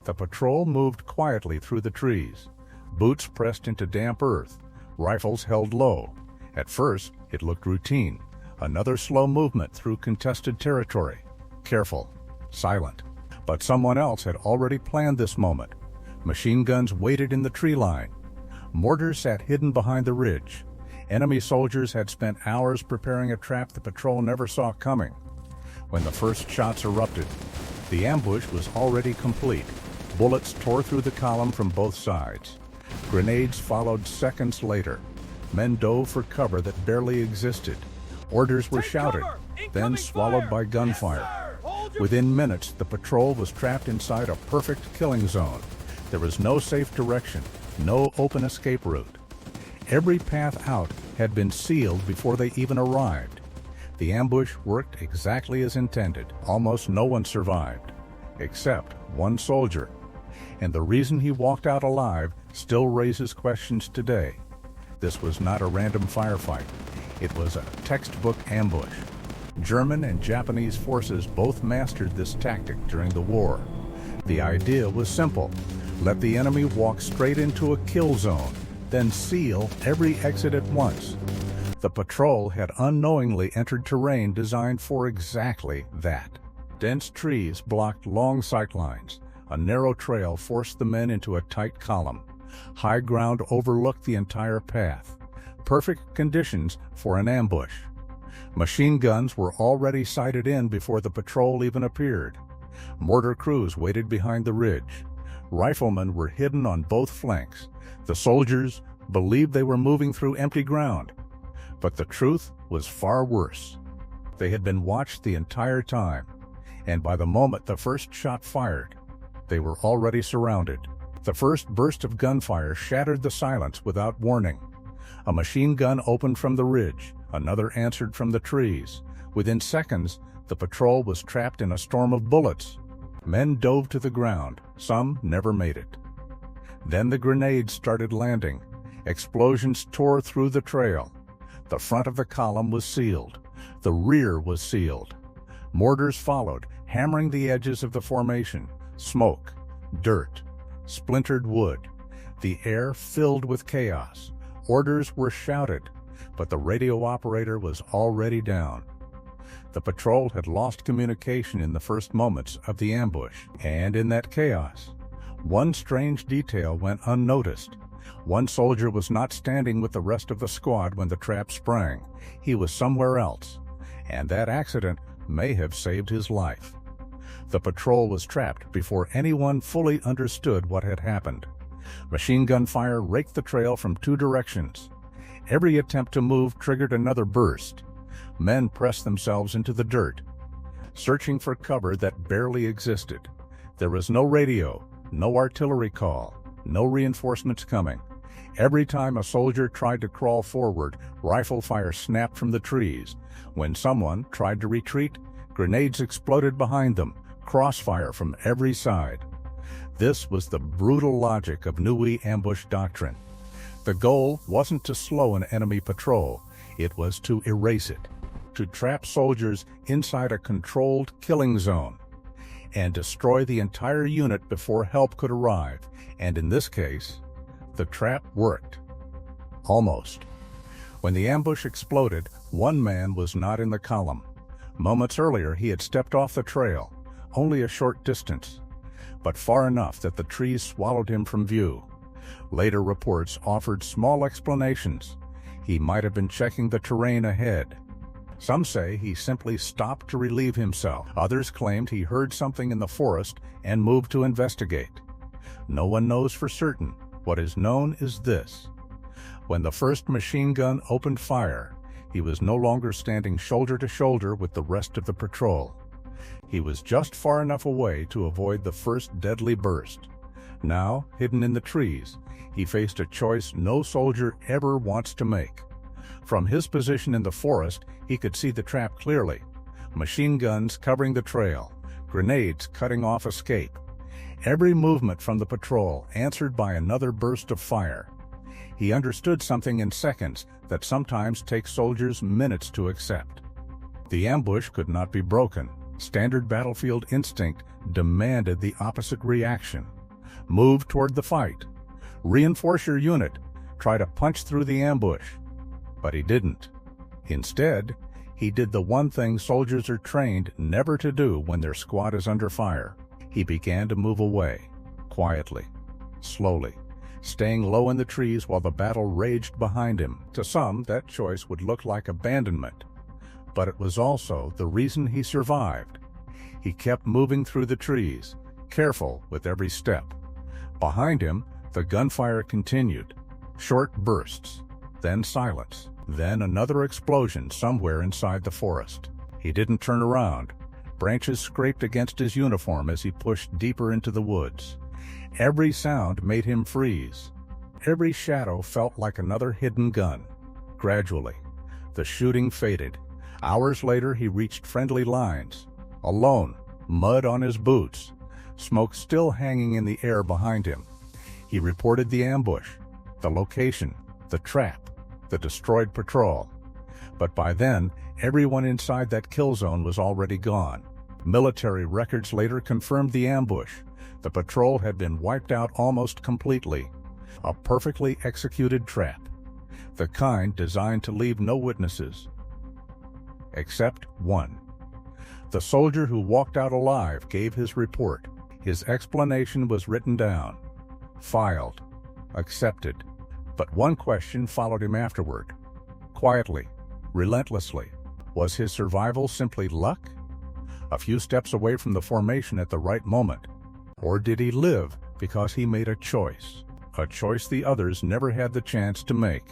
The patrol moved quietly through the trees, boots pressed into damp earth, rifles held low. At first, it looked routine, another slow movement through contested territory. Careful, silent. But someone else had already planned this moment. Machine guns waited in the tree line. Mortars sat hidden behind the ridge. Enemy soldiers had spent hours preparing a trap the patrol never saw coming. When the first shots erupted, the ambush was already complete. Bullets tore through the column from both sides. Grenades followed seconds later. Men dove for cover that barely existed. Orders were shouted, then swallowed by gunfire. Within minutes, the patrol was trapped inside a perfect killing zone. There was no safe direction, no open escape route. Every path out had been sealed before they even arrived. The ambush worked exactly as intended. Almost no one survived, except one soldier. And the reason he walked out alive still raises questions today. This was not a random firefight. It was a textbook ambush. German and Japanese forces both mastered this tactic during the war. The idea was simple. Let the enemy walk straight into a kill zone, then seal every exit at once. The patrol had unknowingly entered terrain designed for exactly that. Dense trees blocked long sightlines. A narrow trail forced the men into a tight column. High ground overlooked the entire path. Perfect conditions for an ambush. Machine guns were already sighted in before the patrol even appeared. Mortar crews waited behind the ridge. Riflemen were hidden on both flanks. The soldiers believed they were moving through empty ground. But the truth was far worse. They had been watched the entire time, and by the moment the first shot fired, they were already surrounded. The first burst of gunfire shattered the silence without warning. A machine gun opened from the ridge, another answered from the trees. Within seconds, the patrol was trapped in a storm of bullets. Men dove to the ground, some never made it. Then the grenades started landing. Explosions tore through the trail. The front of the column was sealed. The rear was sealed. Mortars followed, hammering the edges of the formation. Smoke, dirt, splintered wood. The air filled with chaos. Orders were shouted, but the radio operator was already down. The patrol had lost communication in the first moments of the ambush, and in that chaos, one strange detail went unnoticed. One soldier was not standing with the rest of the squad when the trap sprang. He was somewhere else, and that accident may have saved his life. The patrol was trapped before anyone fully understood what had happened. Machine gun fire raked the trail from two directions. Every attempt to move triggered another burst. Men pressed themselves into the dirt, searching for cover that barely existed. There was no radio, no artillery call, no reinforcements coming. Every time a soldier tried to crawl forward, rifle fire snapped from the trees. When someone tried to retreat, grenades exploded behind them, crossfire from every side. This was the brutal logic of Nui ambush doctrine. The goal wasn't to slow an enemy patrol, it was to erase it, to trap soldiers inside a controlled killing zone, and destroy the entire unit before help could arrive. And in this case, the trap worked. Almost. When the ambush exploded, one man was not in the column. Moments earlier, he had stepped off the trail, only a short distance, but far enough that the trees swallowed him from view. Later reports offered small explanations. He might have been checking the terrain ahead. Some say he simply stopped to relieve himself. Others claimed he heard something in the forest and moved to investigate. No one knows for certain. What is known is this: when the first machine gun opened fire, he was no longer standing shoulder to shoulder with the rest of the patrol. He was just far enough away to avoid the first deadly burst. Now, hidden in the trees, he faced a choice no soldier ever wants to make. From his position in the forest, he could see the trap clearly. Machine guns covering the trail, grenades cutting off escape. Every movement from the patrol answered by another burst of fire. He understood something in seconds that sometimes takes soldiers minutes to accept. The ambush could not be broken. Standard battlefield instinct demanded the opposite reaction. Move toward the fight. Reinforce your unit. Try to punch through the ambush. But he didn't. Instead, he did the one thing soldiers are trained never to do when their squad is under fire. He began to move away, quietly, slowly, staying low in the trees while the battle raged behind him. To some, that choice would look like abandonment, but it was also the reason he survived. He kept moving through the trees, careful with every step. Behind him, the gunfire continued. Short bursts, then silence, then another explosion somewhere inside the forest. He didn't turn around. Branches scraped against his uniform as he pushed deeper into the woods. Every sound made him freeze. Every shadow felt like another hidden gun. Gradually, the shooting faded. Hours later, he reached friendly lines. Alone, mud on his boots, smoke still hanging in the air behind him. He reported the ambush, the location, the trap, the destroyed patrol. But by then, everyone inside that kill zone was already gone. Military records later confirmed the ambush. The patrol had been wiped out almost completely. A perfectly executed trap. The kind designed to leave no witnesses. Except one. The soldier who walked out alive gave his report. His explanation was written down, filed, accepted. But one question followed him afterward. Quietly, relentlessly. Was his survival simply luck? A few steps away from the formation at the right moment? Or did he live because he made a choice the others never had the chance to make?